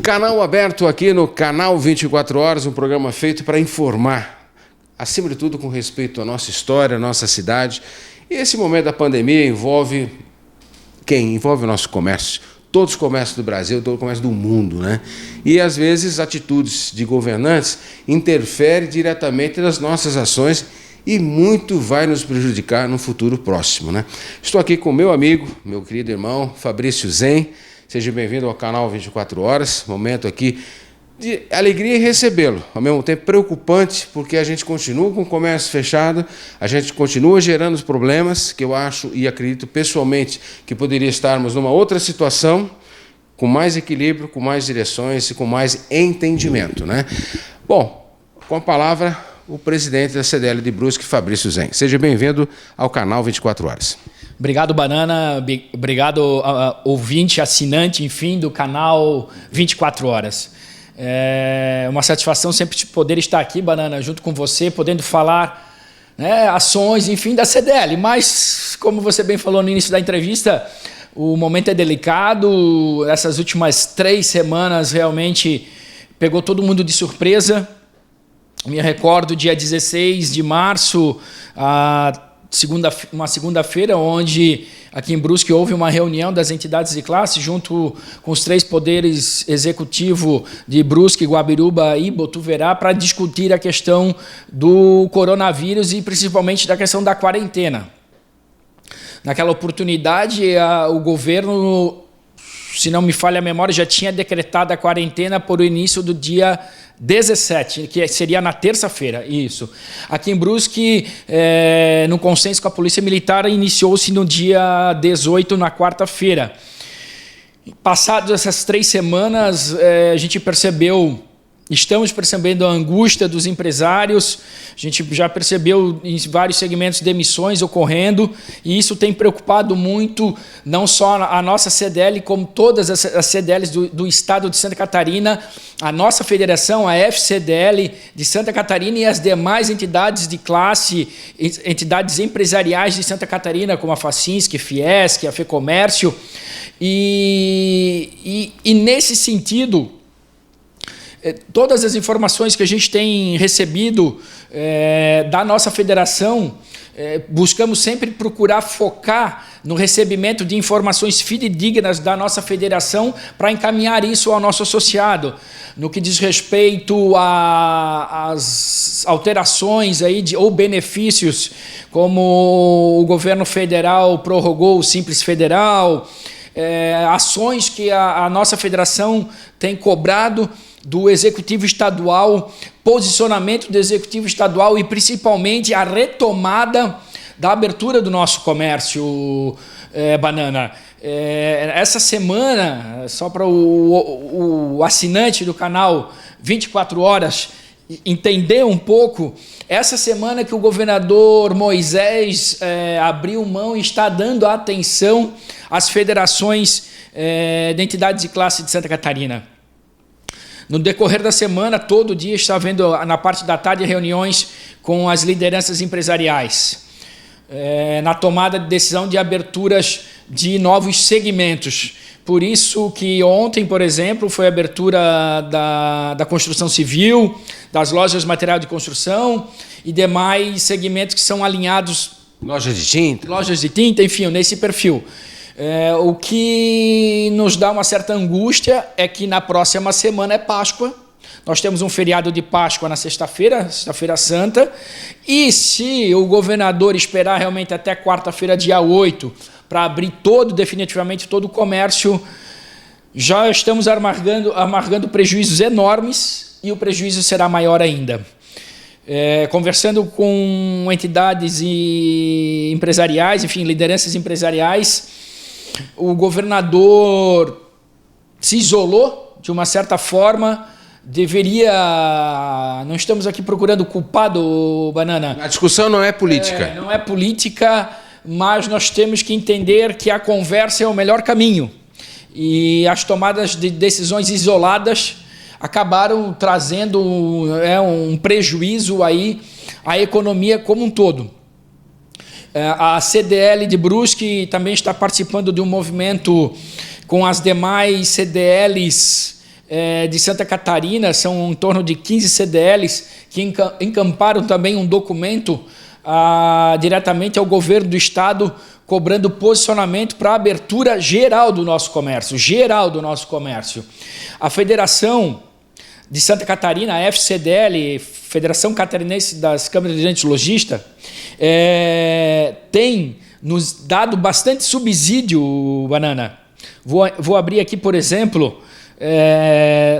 Canal aberto aqui no Canal 24 Horas, um programa feito para informar, acima de tudo com respeito à nossa história, à nossa cidade. E esse momento da pandemia envolve quem? Envolve o nosso comércio. Todos os comércios do Brasil, todo o comércio do mundo, né? E às vezes atitudes de governantes interferem diretamente nas nossas ações e muito vai nos prejudicar no futuro próximo, né? Estou aqui com meu amigo, meu querido irmão Fabrício Zen. Seja bem-vindo ao Canal 24 Horas, momento aqui de alegria em recebê-lo, ao mesmo tempo preocupante, porque a gente continua com o comércio fechado, a gente continua gerando os problemas, que eu acho e acredito pessoalmente que poderia estarmos numa outra situação, com mais equilíbrio, com mais direções e com mais entendimento, né? Bom, com a palavra, o presidente da CDL de Brusque, Fabrício Zen. Seja bem-vindo ao Canal 24 Horas. Obrigado, Banana. Obrigado, ouvinte, assinante, enfim, do Canal 24 Horas. É uma satisfação sempre poder estar aqui, Banana, junto com você, podendo falar, né, ações, enfim, da CDL. Mas, como você bem falou no início da entrevista, o momento é delicado. Essas últimas 3 semanas realmente pegou todo mundo de surpresa. Me recordo, dia 16 de março, uma segunda-feira, onde aqui em Brusque houve uma reunião das entidades de classe junto com os 3 poderes executivos de Brusque, Guabiruba e Botuverá para discutir a questão do coronavírus e principalmente da questão da quarentena. Naquela oportunidade, o governo, se não me falha a memória, já tinha decretado a quarentena por o início do dia 17, que seria na terça-feira, isso. Aqui em Brusque, no consenso com a Polícia Militar, iniciou-se no dia 18, na quarta-feira. Passadas essas 3 semanas, a gente estamos percebendo a angústia dos empresários, a gente já percebeu em vários segmentos demissões ocorrendo, e isso tem preocupado muito, não só a nossa CDL, como todas as CDLs do estado de Santa Catarina, a nossa federação, a FCDL de Santa Catarina e as demais entidades de classe, entidades empresariais de Santa Catarina, como a Facinsk, a Fiesc, a FEComércio, e nesse sentido, todas as informações que a gente tem recebido da nossa federação, buscamos sempre procurar focar no recebimento de informações fidedignas da nossa federação para encaminhar isso ao nosso associado. No que diz respeito às alterações aí ou benefícios, como o governo federal prorrogou o Simples Federal, ações que a nossa federação tem cobrado do Executivo Estadual, posicionamento do Executivo Estadual e principalmente a retomada da abertura do nosso comércio, Banana. Essa semana, só para o assinante do canal 24 Horas entender um pouco, essa semana que o governador Moisés abriu mão e está dando atenção às federações de entidades de classe de Santa Catarina. No decorrer da semana, todo dia está havendo, na parte da tarde, reuniões com as lideranças empresariais, na tomada de decisão de aberturas de novos segmentos. Por isso que ontem, por exemplo, foi a abertura da construção civil, das lojas de material de construção e demais segmentos que são alinhados. Lojas de tinta, enfim, nesse perfil. O que nos dá uma certa angústia é que na próxima semana é Páscoa. Nós temos um feriado de Páscoa na sexta-feira Santa, e se o governador esperar realmente até quarta-feira, dia 8, para abrir definitivamente todo o comércio, já estamos amargando prejuízos enormes e o prejuízo será maior ainda. Conversando com entidades empresariais, enfim, lideranças empresariais, o governador se isolou de uma certa forma, não estamos aqui procurando culpado, Banana. A discussão não é política. Não é política, mas nós temos que entender que a conversa é o melhor caminho. E as tomadas de decisões isoladas acabaram trazendo um prejuízo aí à economia como um todo. A CDL de Brusque também está participando de um movimento com as demais CDLs de Santa Catarina, são em torno de 15 CDLs que encamparam também um documento diretamente ao governo do estado, cobrando posicionamento para a abertura geral do nosso comércio, A Federação de Santa Catarina, a FCDL, Federação Catarinense das Câmaras de Dirigentes Lojistas, tem nos dado bastante subsídio, Banana. Vou abrir aqui, por exemplo,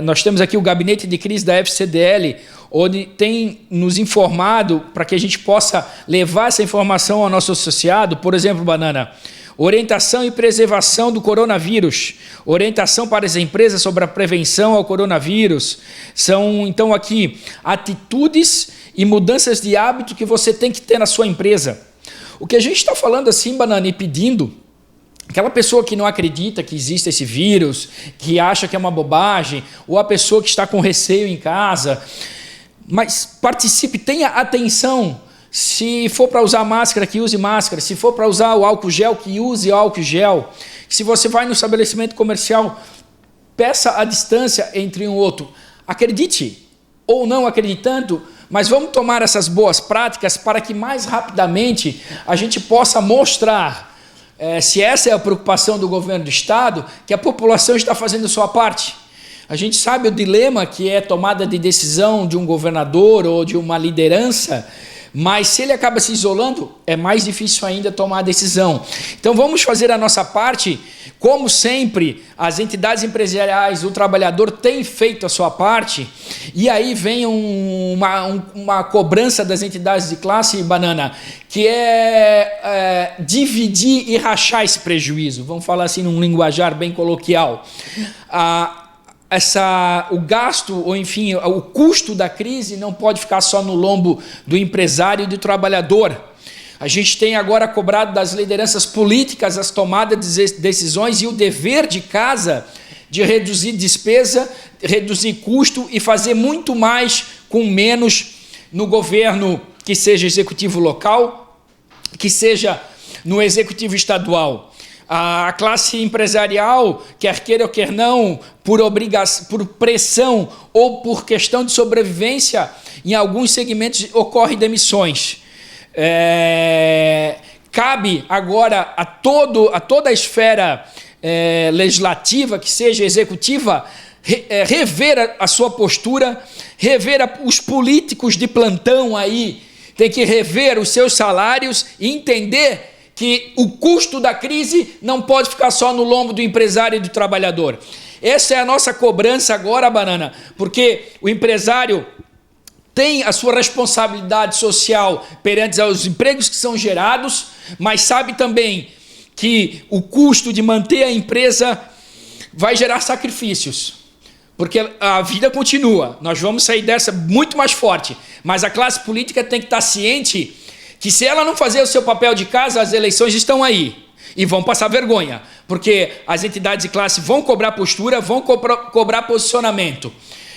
nós temos aqui o gabinete de crise da FCDL, onde tem nos informado para que a gente possa levar essa informação ao nosso associado. Por exemplo, Banana, orientação e preservação do coronavírus, orientação para as empresas sobre a prevenção ao coronavírus. São, então, aqui atitudes e mudanças de hábito que você tem que ter na sua empresa. O que a gente está falando assim, Banana, e pedindo, aquela pessoa que não acredita que existe esse vírus, que acha que é uma bobagem, ou a pessoa que está com receio em casa, mas participe, tenha atenção. Se for para usar máscara, que use máscara. Se for para usar o álcool gel, que use álcool gel. Se você vai no estabelecimento comercial, peça a distância entre um e outro. Acredite ou não acreditando, mas vamos tomar essas boas práticas para que mais rapidamente a gente possa mostrar, se essa é a preocupação do governo do estado, que a população está fazendo a sua parte. A gente sabe o dilema que é tomada de decisão de um governador ou de uma liderança, mas se ele acaba se isolando, é mais difícil ainda tomar a decisão. Então vamos fazer a nossa parte. Como sempre, as entidades empresariais, o trabalhador tem feito a sua parte, e aí vem uma cobrança das entidades de classe, Banana, que é dividir e rachar esse prejuízo. Vamos falar assim num linguajar bem coloquial. O gasto, ou enfim, o custo da crise não pode ficar só no lombo do empresário e do trabalhador. A gente tem agora cobrado das lideranças políticas as tomadas de decisões e o dever de casa de reduzir despesa, reduzir custo e fazer muito mais com menos no governo, que seja executivo local, que seja no executivo estadual. A classe empresarial, quer queira ou quer não, por pressão ou por questão de sobrevivência, em alguns segmentos ocorrem demissões. Cabe agora a toda a esfera legislativa, que seja executiva, rever a sua postura, rever os políticos de plantão aí, tem que rever os seus salários e entender que o custo da crise não pode ficar só no lombo do empresário e do trabalhador. Essa é a nossa cobrança agora, Banana, porque o empresário tem a sua responsabilidade social perante aos empregos que são gerados, mas sabe também que o custo de manter a empresa vai gerar sacrifícios, porque a vida continua, nós vamos sair dessa muito mais forte, mas a classe política tem que estar ciente que se ela não fazer o seu papel de casa, as eleições estão aí e vão passar vergonha, porque as entidades de classe vão cobrar postura, vão cobrar posicionamento.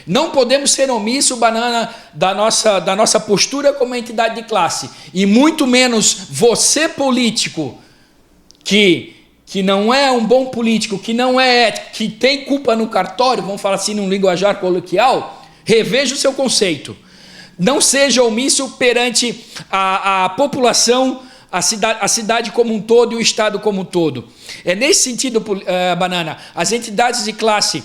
Não podemos ser omissos, Banana, da nossa postura como entidade de classe, e muito menos você, político, que não é um bom político, que não é ético, que tem culpa no cartório, vamos falar assim num linguajar coloquial, reveja o seu conceito. Não seja omisso perante a população, a cidade como um todo e o estado como um todo. É nesse sentido, Banana, as entidades de classe,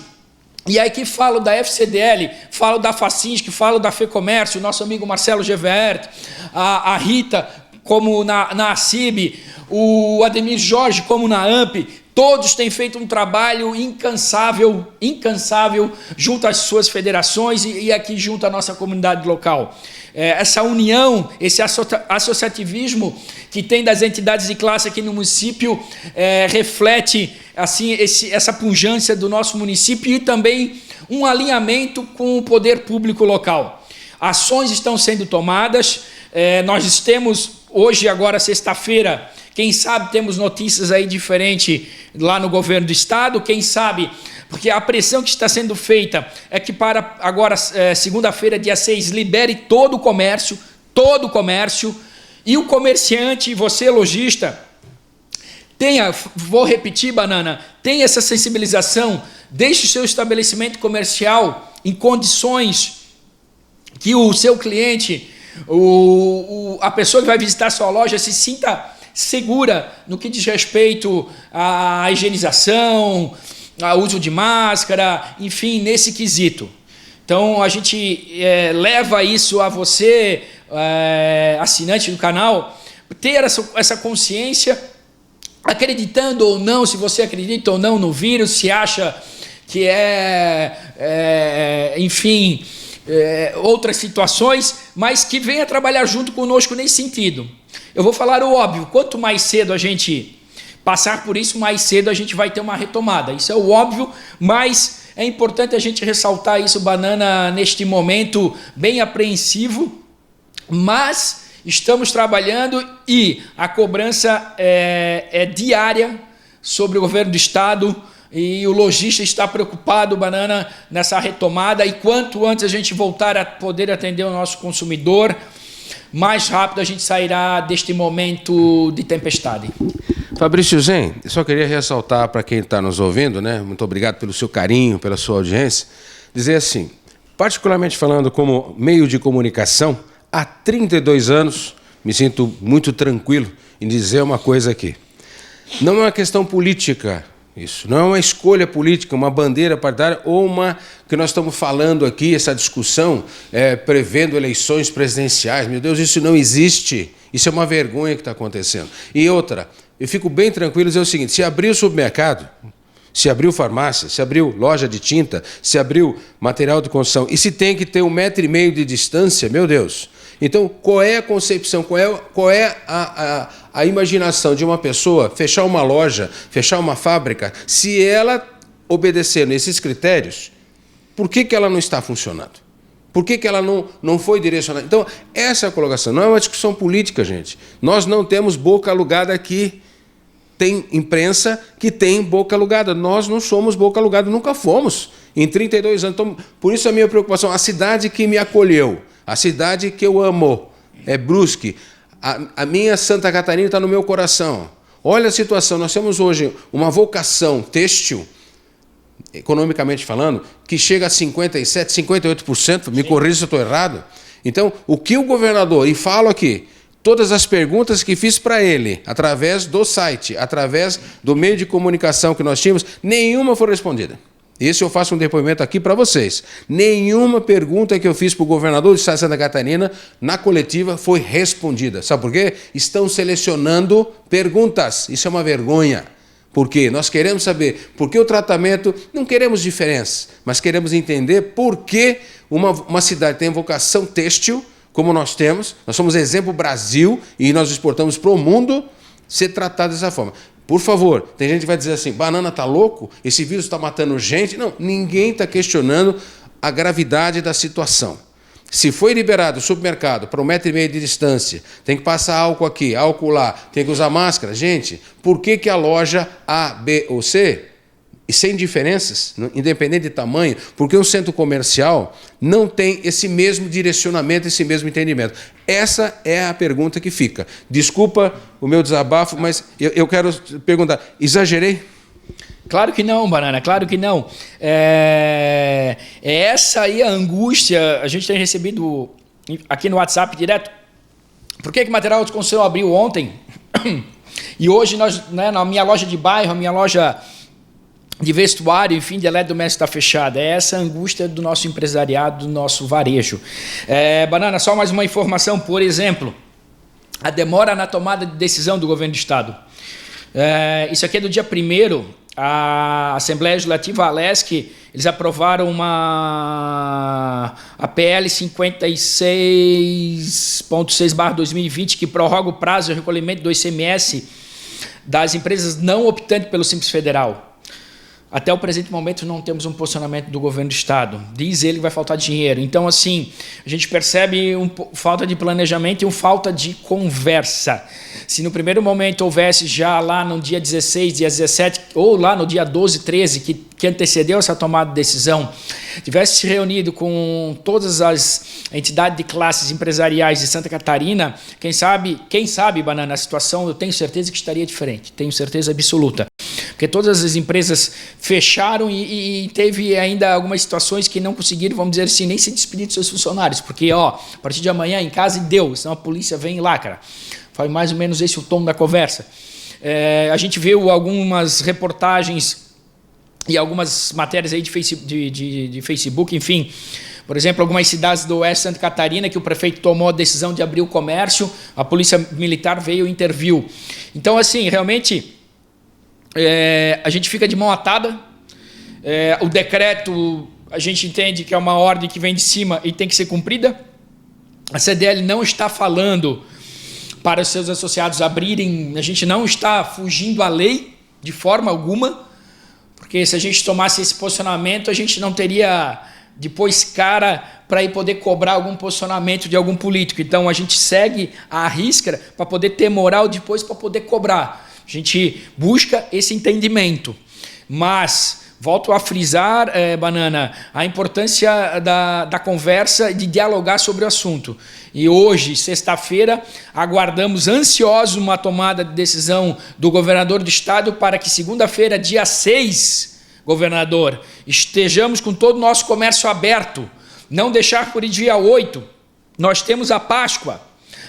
e aí que falo da FCDL, falo da Facinsk, falo da FEComércio, nosso amigo Marcelo Gevert, a Rita, como na ACIB, o Ademir Jorge, como na AMP, todos têm feito um trabalho incansável junto às suas federações e aqui junto à nossa comunidade local. Essa união, esse associativismo que tem das entidades de classe aqui no município reflete assim, essa pujança do nosso município e também um alinhamento com o poder público local. Ações estão sendo tomadas, nós temos hoje, agora sexta-feira, quem sabe temos notícias aí diferentes lá no governo do estado, quem sabe, porque a pressão que está sendo feita é que para agora, segunda-feira, dia 6, libere todo o comércio, e o comerciante, você lojista, vou repetir, Banana, tenha essa sensibilização, deixe o seu estabelecimento comercial em condições que o seu cliente, a pessoa que vai visitar a sua loja se sinta segura no que diz respeito à higienização, ao uso de máscara, enfim, nesse quesito. Então, a gente leva isso a você, assinante do canal, ter essa consciência, acreditando ou não, se você acredita ou não no vírus, se acha que enfim, outras situações, mas que venha trabalhar junto conosco nesse sentido. Eu vou falar o óbvio, quanto mais cedo a gente passar por isso, mais cedo a gente vai ter uma retomada. Isso é o óbvio, mas é importante a gente ressaltar isso, Banana, neste momento bem apreensivo, mas estamos trabalhando e a cobrança é diária sobre o governo do estado e o lojista está preocupado, Banana, nessa retomada, e quanto antes a gente voltar a poder atender o nosso consumidor, mais rápido a gente sairá deste momento de tempestade. Fabrício Zen, eu só queria ressaltar para quem está nos ouvindo, né? Muito obrigado pelo seu carinho, pela sua audiência, dizer assim, particularmente falando como meio de comunicação, há 32 anos me sinto muito tranquilo em dizer uma coisa aqui. Não é uma questão política isso, não é uma escolha política, uma bandeira partidária ou uma que nós estamos falando aqui, essa discussão prevendo eleições presidenciais. Meu Deus, isso não existe. Isso é uma vergonha que está acontecendo. E outra, eu fico bem tranquilo dizer o seguinte, se abrir o supermercado, se abriu farmácia, se abriu loja de tinta, se abriu material de construção, e se tem que ter 1,5 metro de distância, meu Deus. Então, qual é a concepção, qual é a imaginação de uma pessoa fechar uma loja, fechar uma fábrica, se ela obedecer nesses critérios, por que ela não está funcionando? Por que ela não foi direcionada? Então, essa é a colocação, não é uma discussão política, gente. Nós não temos boca alugada aqui. Tem imprensa que tem boca alugada. Nós não somos boca alugada, nunca fomos, em 32 anos. Então, por isso a minha preocupação, a cidade que me acolheu, a cidade que eu amo, é Brusque. A minha Santa Catarina está no meu coração. Olha a situação, nós temos hoje uma vocação têxtil, economicamente falando, que chega a 57%, 58%, me corrija se eu estou errado. Então, o que o governador, e falo aqui, todas as perguntas que fiz para ele, através do site, através do meio de comunicação que nós tínhamos, nenhuma foi respondida. Esse eu faço um depoimento aqui para vocês. Nenhuma pergunta que eu fiz para o governador do estado de Santa Catarina, na coletiva, foi respondida. Sabe por quê? Estão selecionando perguntas. Isso é uma vergonha. Por quê? Nós queremos saber por que o tratamento, não queremos diferença, mas queremos entender por que uma cidade tem vocação têxtil, como nós temos, nós somos exemplo Brasil e nós exportamos para o mundo, ser tratado dessa forma. Por favor, tem gente que vai dizer assim, Banana está louco? Esse vírus está matando gente? Não, ninguém está questionando a gravidade da situação. Se foi liberado o supermercado para 1,5 metro de distância, tem que passar álcool aqui, álcool lá, tem que usar máscara. Gente, por que a loja A, B ou C, e sem diferenças, independente de tamanho, porque um centro comercial não tem esse mesmo direcionamento, esse mesmo entendimento? Essa é a pergunta que fica. Desculpa o meu desabafo, mas eu quero perguntar, exagerei? Claro que não, Banana, claro que não. Essa aí a angústia, a gente tem recebido aqui no WhatsApp direto. Por que o material de construção abriu ontem? E hoje, nós, né, na minha loja de bairro, a minha loja de vestuário, enfim, de eletrodoméstico está fechada. É essa a angústia do nosso empresariado, do nosso varejo. Banana, só mais uma informação, por exemplo, a demora na tomada de decisão do governo do estado. Isso aqui é do dia 1º, a Assembleia Legislativa, a ALESC, eles aprovaram a PL 56.6/2020, que prorroga o prazo de recolhimento do ICMS das empresas não optantes pelo Simples Federal. até o presente momento não temos um posicionamento do governo do estado. Diz ele que vai faltar dinheiro. Então, assim, a gente percebe falta de planejamento e falta de conversa. Se no primeiro momento houvesse já lá no dia 16, dia 17, ou lá no dia 12, 13, que antecedeu essa tomada de decisão, tivesse se reunido com todas as entidades de classes empresariais de Santa Catarina, quem sabe, Banana, a situação eu tenho certeza que estaria diferente, tenho certeza absoluta. Porque todas as empresas fecharam e teve ainda algumas situações que não conseguiram, vamos dizer assim, nem se despedir dos seus funcionários. Porque, a partir de amanhã em casa e deu, senão a polícia vem lá, cara. Foi mais ou menos esse o tom da conversa. A gente viu algumas reportagens e algumas matérias aí de Facebook, enfim. Por exemplo, algumas cidades do oeste de Santa Catarina que o prefeito tomou a decisão de abrir o comércio, a polícia militar veio e interviu. Então, assim, realmente... a gente fica de mão atada. O decreto a gente entende que é uma ordem que vem de cima e tem que ser cumprida. A CDL não está falando para os seus associados abrirem, a gente não está fugindo à lei de forma alguma, porque se a gente tomasse esse posicionamento a gente não teria depois cara para ir poder cobrar algum posicionamento de algum político. Então a gente segue à risca para poder ter moral depois para poder cobrar. A gente busca esse entendimento, mas volto a frisar, Banana, a importância da conversa e de dialogar sobre o assunto. E hoje, sexta-feira, aguardamos ansiosos uma tomada de decisão do governador do estado para que segunda-feira, dia 6, governador, estejamos com todo o nosso comércio aberto, não deixar por dia 8. Nós temos a Páscoa.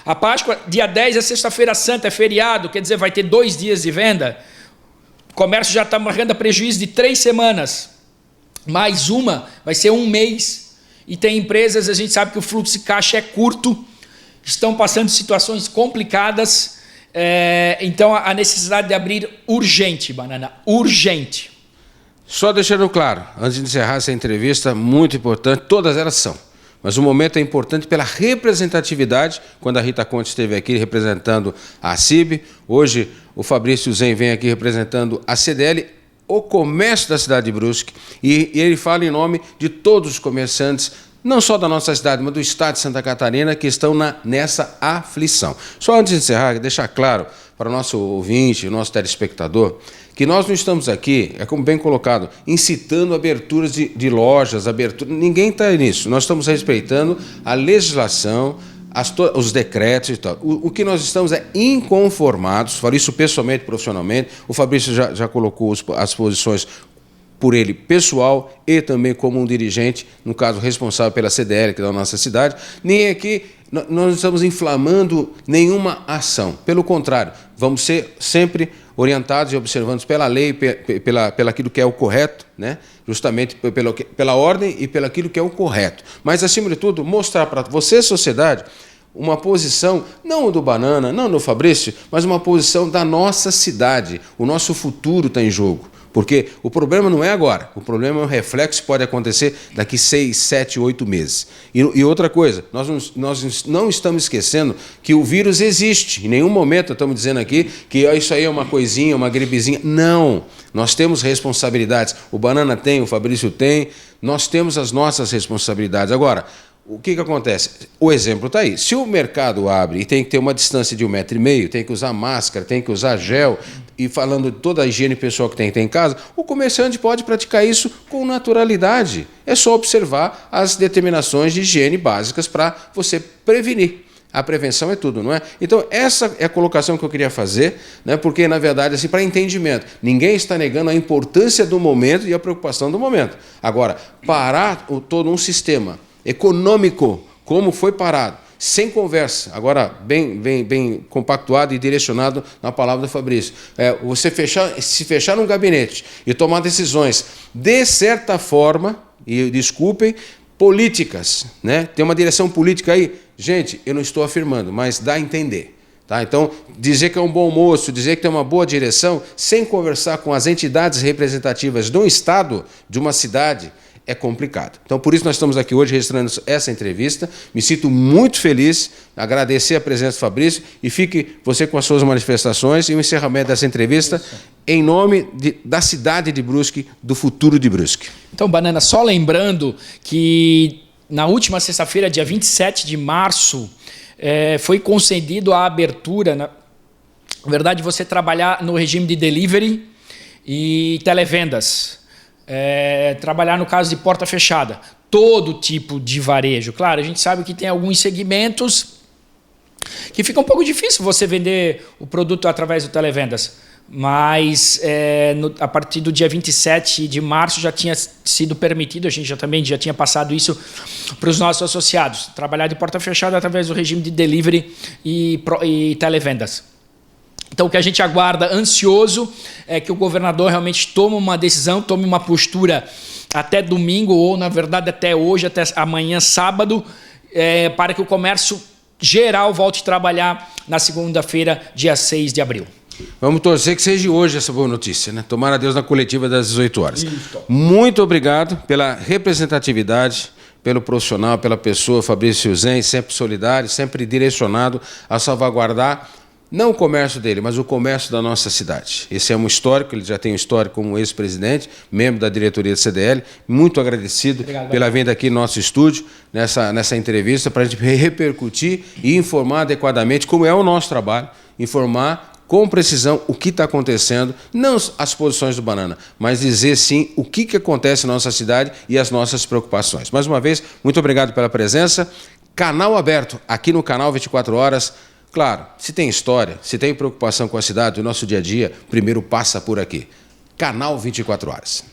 A Páscoa, dia 10 é sexta-feira santa, é feriado, quer dizer, vai ter 2 dias de venda. O comércio já está marcando prejuízo de 3 semanas. Mais uma, vai ser 1 mês. E tem empresas, a gente sabe que o fluxo de caixa é curto, estão passando situações complicadas. Então, a necessidade de abrir urgente, Banana, urgente. Só deixando claro, antes de encerrar essa entrevista, muito importante, todas elas são. Mas o momento é importante pela representatividade, quando a Rita Conte esteve aqui representando a CIB, hoje o Fabrício Zen vem aqui representando a CDL, o comércio da cidade de Brusque, e ele fala em nome de todos os comerciantes, não só da nossa cidade, mas do estado de Santa Catarina, que estão nessa aflição. Só antes de encerrar, deixar claro para o nosso ouvinte, o nosso telespectador, que nós não estamos aqui, como bem colocado, incitando aberturas de lojas, ninguém está nisso. Nós estamos respeitando a legislação, os decretos e tal. O que nós estamos inconformados, falo isso pessoalmente, profissionalmente, o Fabrício já colocou as posições por ele pessoal e também como um dirigente, no caso responsável pela CDL, que é da nossa cidade, nem aqui nós não estamos inflamando nenhuma ação. Pelo contrário, vamos ser sempre orientados e observados pela lei, pela aquilo que é o correto, né? Justamente pela ordem e pelo aquilo que é o correto. Mas, acima de tudo, mostrar para você, sociedade, uma posição, não do Banana, não do Fabrício, mas uma posição da nossa cidade. O nosso futuro está em jogo. Porque o problema não é agora, o problema é um reflexo que pode acontecer daqui 6, 7, 8 meses. E outra coisa, nós não estamos esquecendo que o vírus existe. Em nenhum momento estamos dizendo aqui que isso aí é uma coisinha, uma gripezinha. Não, nós temos responsabilidades. O Banana tem, o Fabrício tem, nós temos as nossas responsabilidades. Agora, o que acontece? O exemplo está aí. Se o mercado abre e tem que ter uma distância de 1,5 metro, tem que usar máscara, tem que usar gel, e falando de toda a higiene pessoal que tem em casa, o comerciante pode praticar isso com naturalidade. É só observar as determinações de higiene básicas para você prevenir. A prevenção é tudo, não é? Então, essa é a colocação que eu queria fazer, né? Porque, na verdade, assim, para entendimento, ninguém está negando a importância do momento e a preocupação do momento. Agora, parar todo um sistema econômico, como foi parado, sem conversa, agora bem compactuado e direcionado na palavra do Fabrício. Você se fechar num gabinete e tomar decisões, de certa forma, e desculpem, políticas, né? Tem uma direção política aí. Gente, eu não estou afirmando, mas dá a entender. Tá? Então, dizer que é um bom moço, dizer que tem uma boa direção, sem conversar com as entidades representativas de um estado, de uma cidade, é complicado. Então, por isso nós estamos aqui hoje registrando essa entrevista. Me sinto muito feliz, agradecer a presença do Fabrício e fique você com as suas manifestações e o encerramento dessa entrevista. em nome da cidade de Brusque, do futuro de Brusque. Então, Banana, só lembrando que na última sexta-feira, dia 27 de março, foi concedido a abertura, na verdade, você trabalhar no regime de delivery e televendas. Trabalhar no caso de porta fechada. Todo tipo de varejo. Claro, a gente sabe que tem alguns segmentos que fica um pouco difícil você vender o produto através do televendas. Mas a partir do dia 27 de março já tinha sido permitido, a gente também já tinha passado isso para os nossos associados, trabalhar de porta fechada através do regime de delivery e televendas. Então o que a gente aguarda ansioso é que o governador realmente tome uma decisão, tome uma postura até domingo ou na verdade até hoje, até amanhã sábado, para que o comércio geral volte a trabalhar na segunda-feira, dia 6 de abril. Vamos torcer que seja hoje essa boa notícia, né? Tomara a Deus na coletiva das 18 horas. Isso. Muito obrigado pela representatividade, pelo profissional, pela pessoa, Fabrício Zen, sempre solidário, sempre direcionado a salvaguardar não o comércio dele, mas o comércio da nossa cidade. Esse é um histórico, ele já tem um histórico como ex-presidente, membro da diretoria do CDL. Muito agradecido pela vinda aqui no nosso estúdio, nessa entrevista, para a gente repercutir e informar adequadamente como é o nosso trabalho, informar com precisão o que está acontecendo, não as posições do Banana, mas dizer sim o que acontece na nossa cidade e as nossas preocupações. Mais uma vez, muito obrigado pela presença. Canal aberto aqui no canal 24 Horas. Claro, se tem história, se tem preocupação com a cidade, o nosso dia a dia, primeiro passa por aqui. Canal 24 Horas.